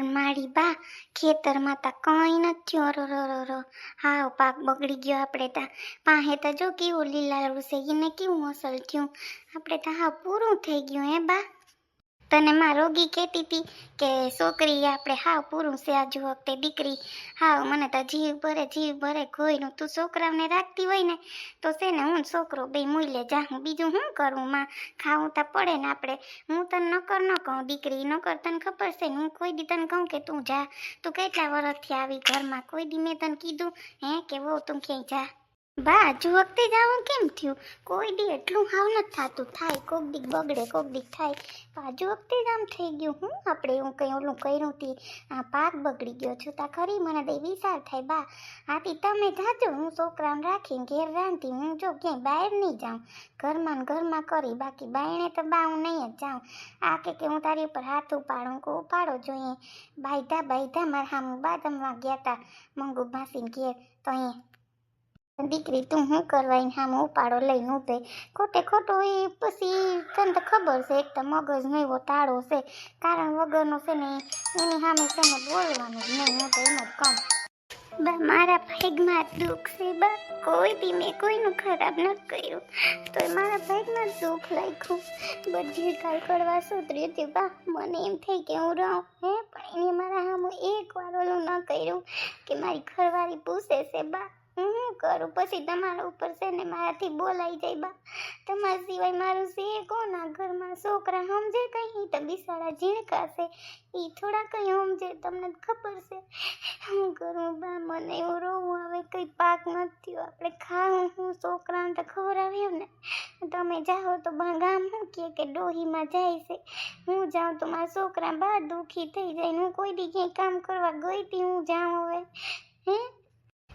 મારી બા ખેતરમાં તા કઈ નથી અરરરર હાવ પાક બગડી ગયો આપણે તા પાસે તો જો કેવું લીલાડું છે એને કેવું અસર થયું આપણે તા હાવ પૂરું થઈ ગયું હે બા તને માં રોગી કહેતી હતી કે છોકરી આપણે હાવ પૂરું છે આજુ વખતે દીકરી હાવ મને તો જીવ ભરે કોઈનું તું છોકરાઓને રાખતી હોય ને તો છે ને હું છોકરો બે મૂલે જાઉં બીજું શું કરું માં ખાવું તો પડે ને આપણે હું તને નકર ન કહું દીકરી નકર તને ખબર છે ને હું કોઈ દી તને કહું કે તું જા તું કેટલા વર્ષથી આવી ઘરમાં કોઈ દી મેં તને કીધું હે કે વો તું ક્યાંય જા બા આજુ વખતે જ આવું કેમ થયું કોઈ દી એટલું હાવ નથી થતું થાય કોક દીક બગડે કોક દીક થાય આજુ વખતે જ આમ થઈ ગયું હું આપણે એવું કંઈ ઓલું કર્યું હતી આ પાક બગડી ગયો છું તા ખરી મને દઈ વિચાર થાય બા આથી તમે જાજો હું છોકરાને રાખીને ઘેર રાંધી હું જો ક્યાંય બહાર નહીં જાઉં ઘરમાં ને ઘરમાં કરી બાકી બાયણે તો બા હું નહીં જ જાઉં આ કે હું તારી ઉપર હાથ ઉપાડું કે ઉપાડો જોઈએ બાયધા મારા હામું બાદમમાં ગયા હતા મંગુ ભાસીને ઘેર તો અહીંયા દીકરી તું શું કરવા આમ ઉપાડો લઈને ઉભે ખોટે ખોટો એ પછી તને તો ખબર છે એક તો મગજ નહીં એવો તાળો છે કારણ વગરનો છે ને એની સામે છે ને બોલવાનું જ નહીં હું તો એમ જ કહું બા મારા ભાગમાં દુઃખ છે બા કોઈ દી મેં કોઈનું ખરાબ નથી કર્યું તો મારા ભાગમાં દુઃખ લાગ્યું બધી કાલ કરવા સુધર્યું હતું બા મને એમ થઈ કે હું રહું હે પણ એને મારા સામે એક વાર ઓલું ન કર્યું કે મારી ઘરવાળી પૂછે છે બા હું કરું પછી તમારા ઉપર છે ને મારાથી બોલાઈ જાય બા તમારા સિવાય મારું છે કોના ઘરમાં છોકરા સમજે કંઈ તો બિસાડા ઝીણકા છે એ થોડા કંઈ સમજે તમને ખબર છે હું કરું બા મને એવું રોવું હવે કંઈ પાક નથી આપણે ખાવું હું છોકરાને તો ખવડાવ્યું ને તમે જાઓ તો બા ગામ શું કે ડોહીમાં જાય છે હું જાઉં તો મારા છોકરા બા દુઃખી થઈ જાય હું કોઈ દી ક્યાંય કામ કરવા ગઈ હતી હું જાઉં હવે હે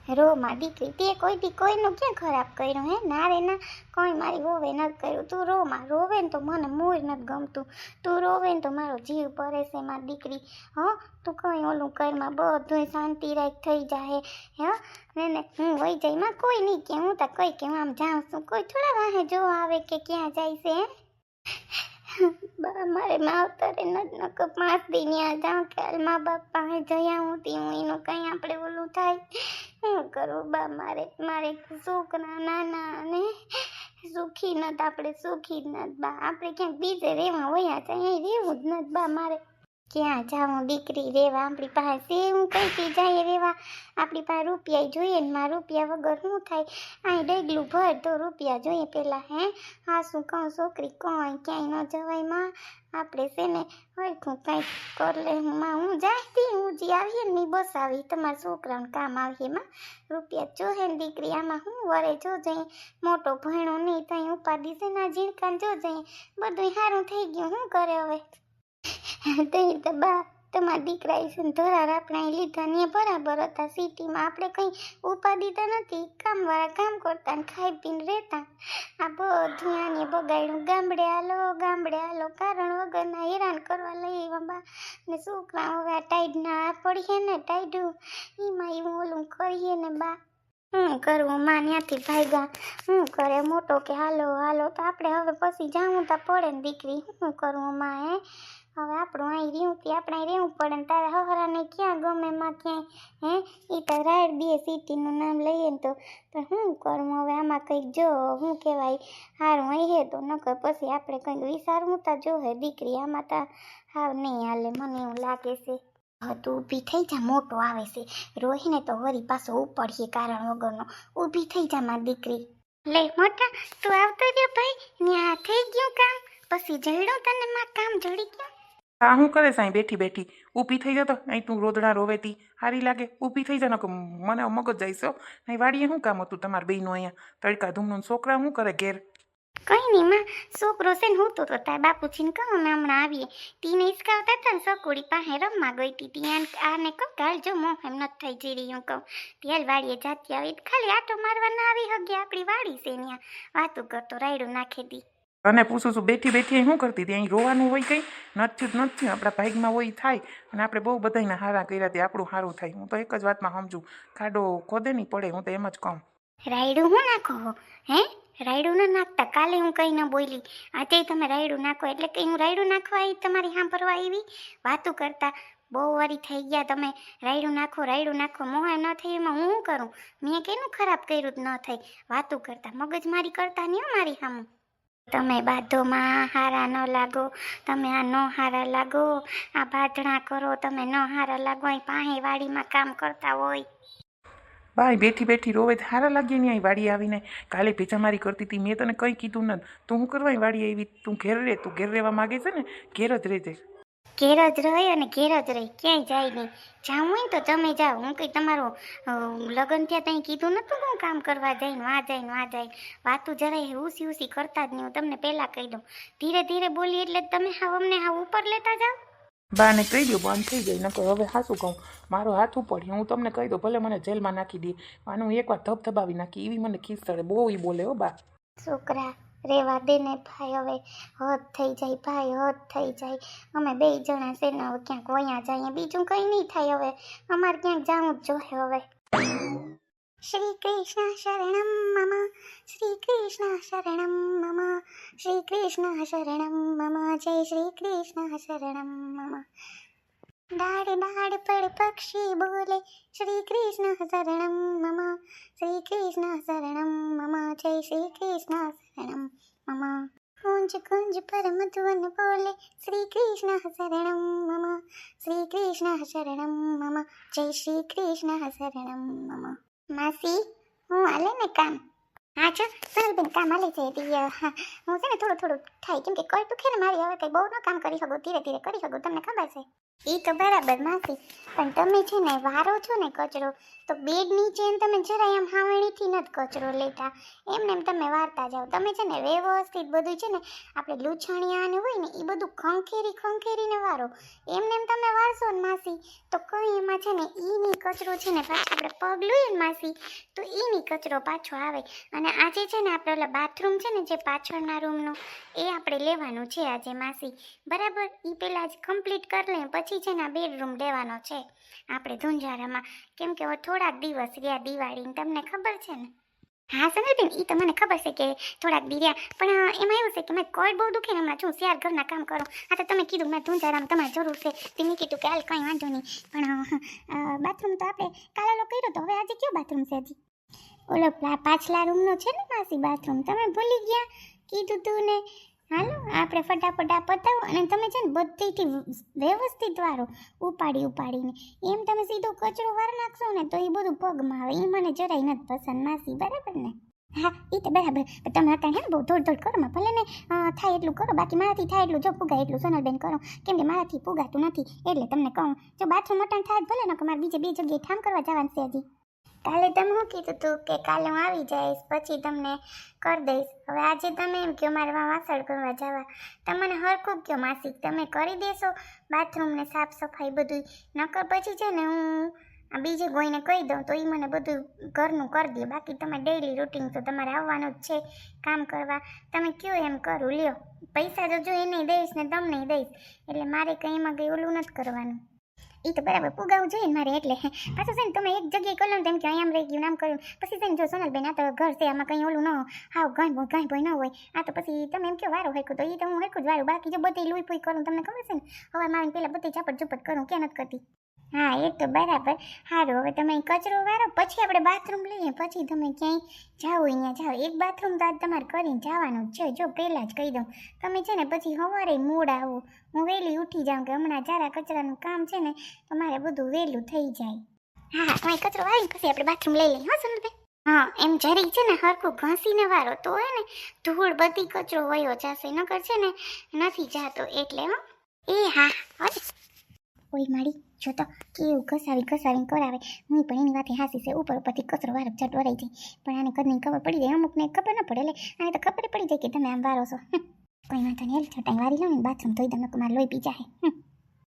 રો માં દીકરી તે કોઈ દી કોઈનું ક્યાં ખરાબ કર્યું હે ના રે ના કોઈ મારી વોવે નથી કર્યું તું રો માં રોવે ને તો મને મોર નથી ગમતું તું રોવે ને તો મારો જીવ પરે છે મારી દીકરી હા તું કંઈ ઓલું કરમાં બધું શાંતિ રાખ થઈ જાય હે ને હું વહી જાય માં કોઈ નહીં કે હું તો કઈ કે હું આમ જાઉં છું કોઈ થોડા વાહે જોવા આવે કે ક્યાં જાય છે બા મારે માવતરે નથી નકર 5 દી ત્યાં જાઉં કે હાલ મા બાપ પાસે જઈ આવું હું એનું કંઈ આપણે ઓલું થાય શું કરું બા મારે છોકરા નાના અને સુખી નથી આપણે સુખી જ નથી બા આપણે ક્યાંક બીજે રહેવા વયા જાય અહીં રહેવું જ નથી બા મારે ક્યાં જાઉં દીકરી રેવા આપણી પાસે હું કઈથી જાય રેવા આપણી પાસે રૂપિયા જોઈએ ને મારા રૂપિયા વગર શું થાય અહીં ડગલું ભર તો રૂપિયા જોઈએ પેલા હે હા શું કહું છોકરી કોઈ ક્યાંય ન જવાય માં આપણે છે ને હરખું કંઈક કર લે હું જાતી હું જે આવીએ ને બસ આવી તમારા છોકરાને કામ આવીએ માં રૂપિયા જોહે ને દીકરી આમાં હું વરે જો જઈ મોટો ભણો નહીં ત્યાં ઉપાડી છે ના ઝીણકાને જો જઈ બધું સારું થઈ ગયું શું કરે હવે તે તો બા તમારા દીકરા છે ને ધરાર આપણે લીધા ને બરાબર હતા સિટીમાં આપણે કંઈ ઉપાધિ તો નથી કામવાળા કામ કરતા ને ખાઈ પીને રહેતા આ બધું આને બગાડ્યું ગામડે હાલો કારણ વગરના હેરાન કરવા લઈ આવ્યા બા ને છોકરા હવે આ ટાઈડના પડીએ ને ટાઈડું એમાં એવું ઓલું કરીએ ને બા શું કરવું માં ત્યાંથી ભાગ્યા શું કરે મોટો કે હાલો તો આપણે હવે પછી જાવું તો પડે ને દીકરી શું કરવું માં હે હવે આપણું અહીં રહ્યું તે આપણે રહેવું પડે ને તારા હહરાને ક્યાં ગમે માં ક્યાંય હે એ તો રાડ દે સિટીનું નામ લઈએ ને તો પણ શું કરવું હવે આમાં કંઈક જો શું કહેવાય સારું અહીં હે તો નકર પછી આપણે કંઈક વિચારવું તો જોહે દીકરી આમાં તો હાવ નહીં હાલે મને એવું લાગે છે તું ઊભી થઈ જા મોટો આવે છે રોહીને તો વળી પાછો ઉપડીએ કારણ વગરનો ઊભી થઈ જા મારી દીકરી લે મોટા તું આવતો રહ્યો ભાઈ ત્યાં થઈ ગયું કામ પછી જડ્યું તને માં કામ જડી ગયું હા હું કરે સાંઈ બેઠી ઊભી થઈ જતો અહીં તું રોદડા રોવેતી સારી લાગે ઊભી થઈ જા કે મને મગજ જઈશો અહીં વાડીએ શું કામ હતું તમારા બેયનું અહીંયા તડકા ધૂમનું છોકરા શું કરે ઘેર કઈ નહીં માં છોકરો છે ને હું તો તાર બાપુજીને કહું અમે હમણાં આવીએ તીને હિસકાવતા હતા ને સકુડી પાસે રમવા ગઈ હતી ત્યાં આને કહું કે હાલ જો મોં એમ નથી થઈ જઈ રહી હું કહું ત્યાં વાડીએ જાતી આવી ખાલી આટો મારવા ના આવી હગે આપણી વાડી છે ત્યાં વાતું કરતો રાયડું નાખી દી અને પૂછું છું બેઠી શું કરતી હતી અહીં રોવાનું હોય કંઈ નથી આપણા ભાગમાં હોય થાય અને આપણે બહુ બધાને હારા કર્યા તે આપણું સારું થાય હું તો એક જ વાતમાં સમજું ખાડો ખોદે નહીં પડે હું તો એમ જ કહું રાયડું હું નાખો હે રાયડું ના નાખતા કાલે હું કંઈ ન બોલી આજે તમે રાયડું નાખો એટલે કંઈ હું રાયડું નાખવા આવી તમારી સાંભળવા આવી વાતું કરતા બહુ વરી થઈ ગયા તમે. રાયડું નાખો મોહે ન થઈ એમાં હું શું કરું? મેં કેનું ખરાબ કર્યું જ ન થઈ. વાતું કરતા મગજમારી કરતા નહીં હો મારી સામું. તમે બાધોમાં હારા ન લાગો, તમે આ ન હારા લાગો, આ બાધણા કરો, તમે ન હારા લાગો. અહીં પાહે વાડીમાં કામ કરતા હોય. બાય બેઠી બેઠી રોવે તો સારા લાગે નહીં અહીં વાડી આવીને. કાલે ભેજામારી કરતી હતી, મેં તને કંઈ કીધું નથી. તું શું કરવા અહીં વાડી આવી? તું ઘેર રહે, તું ઘેર રહેવા માગે છે ને, ઘેર જ રહેજે. ઘેર જ રહી અને ઘેર જ રહી, ક્યાંય જાય નહીં. જાવું હોય ને તો તમે જાઓ. હું કંઈ તમારું લગ્ન થયા ત્યાં કીધું નતું હું કામ કરવા જઈને વા જાય. વાતું જરાય ઉસી કરતા જ નહીં. હું તમને પહેલાં કહી દઉં. ધીરે ધીરે બોલી એટલે તમે અમને ઉપર લેતા જાઓ. બાને કહી દો બંધ થઈ જાય. નકર હવે હાસું કહું, મારો હાથ ઉપડી, હું તમને કહી દઉં, ભલે મને જેલમાં નાખી દે. આનું એકવાર ધબધબાવી નાખી, એવી મને ખીસ ચડે. બહુ ઈ બોલે હો બા. છોકરા રેવા દે ને ભાઈ, હવે હદ થઈ જાય ભાઈ, હદ થઈ જાય. અમે 2 જણા છે ને હવે ક્યાંક વયા જાય, બીજું કંઈ નહીં થાય. હવે અમારે ક્યાંક જવું જ જોઈએ હવે. શ્રી કૃષ્ણ શરણમ મમ, શ્રી કૃષ્ણ શરણમ મમ, શ્રી કૃષ્ણ શરણમ મમ, જય શ્રી કૃષ્ણ શરણમ મમ. ડાળ ડાળ પર પક્ષી બોલે, શ્રી કૃષ્ણ શરણમ મમ, શ્રી કૃષ્ણ શરણમ મમ, જય શ્રી કૃષ્ણ શરણમ મમ. કુંજ કુંજ પર મધુવન બોલે, શ્રી કૃષ્ણ શરણમ મમ, શ્રી કૃષ્ણ શરણમ મમ, જય શ્રી કૃષ્ણ શરણમ મમ. માસી હું હાલે ને કામ? હા છો સોનલબેન, કામ હાલે છે. હું છે ને થોડું થાય, કેમ કે કોઈ દુખે ને મારી. હવે કંઈ બહુ ન કામ કરી શકું, ધીરે ધીરે કરી શકું, તમને ખબર છે. એ તો બરાબર માસી, પણ તમે છે ને વારો છો ને કચરો, તો બેડ નીચે એમ તમે જરાય આમ હાવણીથી નથી કચરો લેતા. એમને એમ તમે વારતા જાઓ. તમે છે ને વ્યવસ્થિત બધું છે ને આપણે લૂછણિયા ને હોય ને એ બધું ખંખેરીને વારો. એમને એમ તમે વારશો ને માસી, તો કંઈ એમાં છે ને ઈની કચરો છે ને પાછો આપણે પગ લઈએ ને માસી, તો ઈની કચરો પાછો આવે. અને આજે છે ને આપણે ઓલા બાથરૂમ છે ને જે પાછળના રૂમનો, એ આપણે લેવાનું છે આજે માસી. બરાબર, એ પહેલાં જ કમ્પ્લીટ કરી લઈએ, પછી છે ને આ બેડરૂમ લેવાનો છે આપણે ધુંજારામાં. કેમ કે હવે થોડાક દિવસ રહ્યા દિવાળીને, તમને ખબર છે ને. હા સોનલબેન, એ તો મને ખબર છે કે થોડાક દી રહ્યા, પણ એમાં એવું છે કે મેં કોઈ બહુ દુખે ને હમણાં છું શિયાર ઘરના કામ કરો. હા તો તમે કીધું મેં ધુંજારામાં તમારે જરૂર છે, તે મેં કીધું કે હાલ કંઈ વાંધો નહીં. પણ બાથરૂમ તો આપણે કાલે ઓલો કર્યો, તો હવે આજે કયો બાથરૂમ છે હજી? ઓલો પાછલા રૂમનો છે ને માસી બાથરૂમ, તમે ભૂલી ગયા? કીધું તું ને. હાલો આપણે ફટાફટ આ પતાવો, અને તમે છે ને બધીથી વ્યવસ્થિત વારો, ઉપાડીને. એમ તમે સીધો કચરો વાર નાખશો ને તો એ બધું પગમાં આવે. એ મને જરાય નથી પસંદ માસી, બરાબર ને? હા એ તો બરાબર. તમે અત્યારે હે ને બહુ દોડ કરો, ભલે ને થાય એટલું કરો, બાકી મારાથી થાય એટલું, જો પુગાય એટલું સોનલબેન કરો, કેમ કે મારાથી પુગાતું નથી એટલે તમને કહું. જો બાથરૂમ અટાણ થાય ભલે ને, કે મારે બીજે 2 જગ્યાએ ઠામ કરવા જવાનું છે હજી. કાલે તમે શું કીધું તું કે કાલે હું આવી જઈશ, પછી તમને કરી દઈશ. હવે આજે તમે એમ કહો મારે વાસણ કરવા જવા, તમને હરખું કહો માસી, તમે કરી દેશો બાથરૂમને સાફ સફાઈ બધું? નકર પછી છે ને હું બીજે કોઈને કહી દઉં તો એ મને બધું ઘરનું કરી દે. બાકી તમે ડેઈલી રૂટીન તો તમારે આવવાનું જ છે કામ કરવા. તમે કયો એમ કરું, લ્યો. પૈસા તો જો એને દઈશ ને તમને દઈશ, એટલે મારે કંઈ એમાં કંઈ ઓલું નથી કરવાનું. એ તો બરાબર પુગાવું જોઈએ ને મારે, એટલે પાછું છે ને તમે એક જગ્યાએ કરો ને તેમ કે અહીંયા રહી ગયું નામ કર્યું, પછી છે ને જો સોનલબેન આ તો ઘર છે, આમાં કંઈ ઓલું ન હાવ ગાય ભોય ન હોય. આ તો પછી તમે એમ કહો વારો હેખું, તો એ તો હું હેખું જ વારું. બાકી જો બધી લૂઈ પૂઈ કરું, તમને ખબર છે ને, હવે મારે પહેલાં બધી ઝપટ કરું, ક્યાં નથી કરતી. હા એ તો બરાબર. સારું, હવે તમે કચરો વારો, પછી આપણે બાથરૂમ લઈએ, પછી તમે ક્યાંય જાઓ અહીંયા જાઓ. એક બાથરૂમ તો આજ તમારે કરીને જવાનું જ છે, જો પહેલાં જ કહી દઉં. તમે છે ને પછી સવારે મોડ આવો, હું વહેલી ઉઠી જાઉં, કે હમણાં જારા કચરાનું કામ છે ને તો મારે બધું વહેલું થઈ જાય. હા તમે કચરો વાળીને પછી આપણે બાથરૂમ લઈ લઈએ. હા સોનલબેન? હા એમ જરી છે ને હરખું ઘસીને વારો, તો હે ને ધૂળ બધી કચરો વયો જશે, નકર છે ને નથી જાતો એટલે. હો એ હા અરે ઓય મારી જો તો કેવું ઘસાવીને કરાવે. હું પણ એની વાતે હાસી છે, ઉપરથી કચરો વારો ચટ વરાઈ જાય, પણ આને કદની ખબર પડી જાય, અમુકને ખબર ન પડે, એટલે આને તો ખબર પડી જાય કે તમે આમ વારો છો. કોઈ વાંધો નહીં, છટાઈ વારી લો ને બાથરૂમ ધોઈ દઉં, મારે લોહી પી જાય.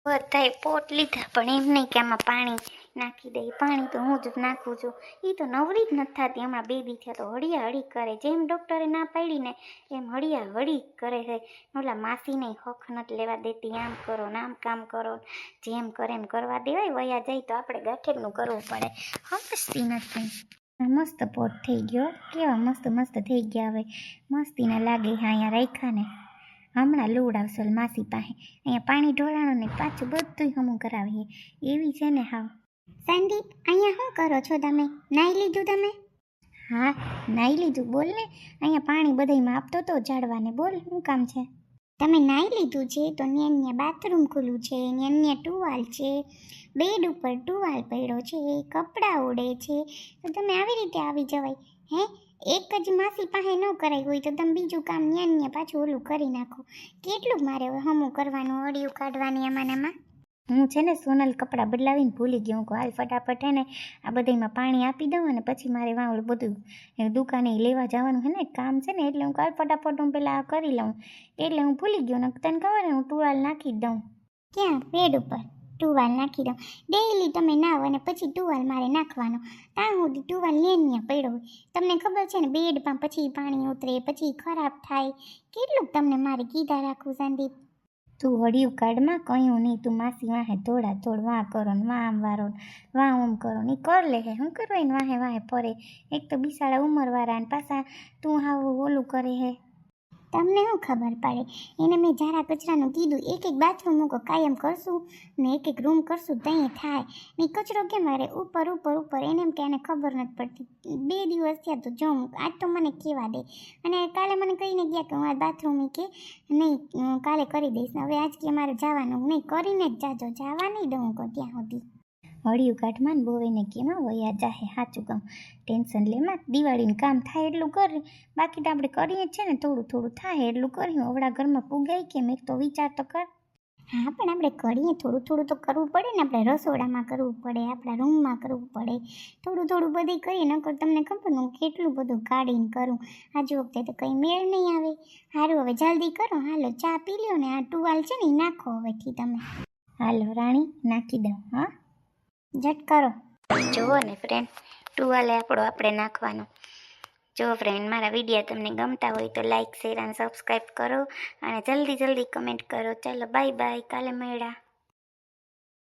બધાએ પોટ લીધા, પણ એમ નહીં કે આમાં પાણી નાખી દે. પાણી તો હું જ નાખું છું, એ તો નવરી જ નથી થતી. હમણાં બેબી થયા તો હળિયા હળી કરે, જેમ ડૉક્ટરે ના પાડી ને એમ હળિયા હળી કરે છે. ઓલા માસીને હક નથી લેવા દેતી, આમ કરો ને આમ કામ કરો, જેમ કરે એમ કરવા દેવાય. વયા જાય તો આપણે ગાંઠેડનું કરવું પડે. સમજતી નથી. મસ્ત પોટ થઈ ગયો, કેવા મસ્ત થઈ ગયા. હવે મસ્તીના લાગે. હા અહીંયા રાખ્યા ને હમણાં લોડ આવશે માસી પાસે. અહીંયા પાણી ઢોળાણું ને પાછું બધું હમું કરાવીએ એવી છે ને હાવ. સંદીપ, અહીંયા શું કરો છો તમે? નાઈ લીધું તમે? હા, નાઈ લીધું. બોલ ને, અહીંયા પાણી બધાયમાં આપતો તો ઝાડવાને. બોલ, શું કામ છે? તમે નાઈ લીધું છે તો ન્યા બાથરૂમ ખુલ્લું છે, ન્યા ટુવાલ છે, બેડ ઉપર ટુવાલ પડ્યો છે, કપડાં ઉડે છે, તો તમે આવી રીતે આવી જવાય? હે, એક જ માસી પાસે ન કરાય હોય તો તમે બીજું કામ ન્યા પાછું ઓલું કરી નાખો. કેટલું મારે હવે હમું કરવાનું, અડિયું કાઢવાની આમાં. હું છે ને સોનલ કપડાં બદલાવીને ભૂલી ગઈ. હું કહું હાલ ફટાફટ હે ને આ બધામાં પાણી આપી દઉં અને પછી મારે વાં ઓલું બધું દુકાને લેવા જવાનું હે ને કામ છે ને, એટલે હું કાલ ફટાફટ હું પહેલાં આ કરી લઉં. એટલે હું ભૂલી ગયો ને તને ખબર ને હું ટુવાલ નાખી દઉં. ક્યાં? બેડ ઉપર ટુવાલ નાખી દઉં. ડેઈલી તમે નાવ અને પછી ટુવાલ મારે નાખવાનો. ત્યાં સુધી ટુવાલ ન્યા પડ્યો હોય. તમને ખબર છે ને બેડમાં પછી પાણી ઉતરે, પછી ખરાબ થાય. કેટલું તમને મારે કીધા રાખું સંદીપ? તું હળિયું કાઢમાં કહ્યું નહીં. તું માસી વાહે ધોળા ધોળ વાં કરો ને વાં આમ વારો વાં ઓમ કરો ને કર લે હે. શું કરવા એને વાહે વાહે ફરે? એક તો બિસાડા ઉંમરવાળા ને પાછા તું હાવ ઓલું કરે હે. તમને શું ખબર પડે? એને મેં ઝારા કચરાનું કીધું એક બાથરૂમ મૂકો કાયમ કરશું ને એક રૂમ કરશું ત્યાં થાય ને કચરો કેમ મારે ઉપર ઉપર ઉપર એને એમ કે એને ખબર નથી પડતી. 2 દિવસ થયા તો જોઉં. આજ તો મને કહેવા દે અને કાલે મને કહીને ગયા કે હું આ બાથરૂમ કે નહીં કાલે કરી દઈશ. હવે આજ કે મારે જવાનું નહીં, કરીને જ જાજો, જવા નહીં દઉં કહું ત્યાં સુધી. હળિયું કાઢમાં ને બોવેને કેમાં વયા જાહે. સાચું કહું, ટેન્શન લેમાં દિવાળીનું કામ થાય એટલું કરી, બાકી તો આપણે કરીએ જ છે ને થોડું થોડું થાય એટલું કર્યું. અવડા ઘરમાં પુગાય કેમ એક તો વિચાર તો કર. હા, પણ આપણે કરીએ થોડું થોડું તો કરવું પડે ને. આપણે રસોડામાં કરવું પડે, આપણા રૂમમાં કરવું પડે, થોડું થોડું બધું કરીએ. નકર તમને ખબર હું કેટલું બધું કાઢીને કરું. આજ વખતે તો કંઈ મેળ નહીં આવે. સારું, હવે જલ્દી કરો. હાલો ચા પી લ્યો ને આ ટુવાલ છે ને એ નાખો હવેથી તમે. હાલો રાણી, નાખી દઉં. હા, ઝટ કરો. જુઓ ને ફ્રેન્ડ, ટુવાલે આપણે નાખવાનો. જો ફ્રેન્ડ, મારા વિડીયો તમને ગમતા હોય તો લાઈક, શેર અને સબસ્ક્રાઈબ કરો અને જલ્દી કમેન્ટ કરો. ચાલો બાય બાય, કાલે મળ્યા.